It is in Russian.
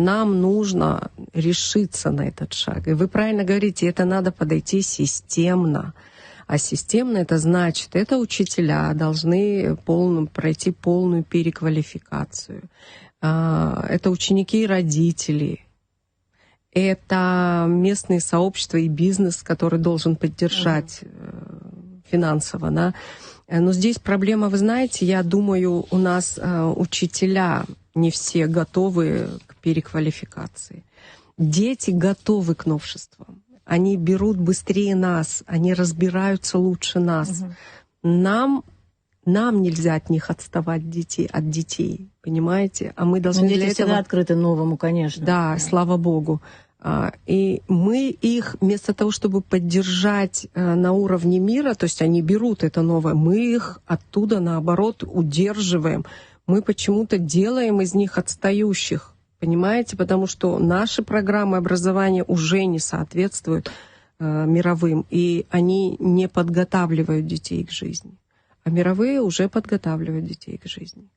Нам нужно решиться на этот шаг. И вы правильно говорите, это надо подойти системно. А системно это значит, это учителя должны пройти полную переквалификацию. Это ученики и родители. Это местные сообщества и бизнес, который должен поддержать финансово. Да? Но здесь проблема, вы знаете, я думаю, у нас учителя не все готовы к переквалификации. Дети готовы к новшествам. Они берут быстрее нас, они разбираются лучше нас. Нам нельзя от них отставать от детей, понимаете? А мы должны дети для этого... всегда открыты новому, конечно. Да, слава Богу. И мы их, вместо того, чтобы поддержать на уровне мира, то есть они берут это новое, мы их оттуда, наоборот, удерживаем. Мы почему-то делаем из них отстающих, понимаете? Потому что наши программы образования уже не соответствуют мировым, и они не подготавливают детей к жизни. А мировые уже подготавливают детей к жизни.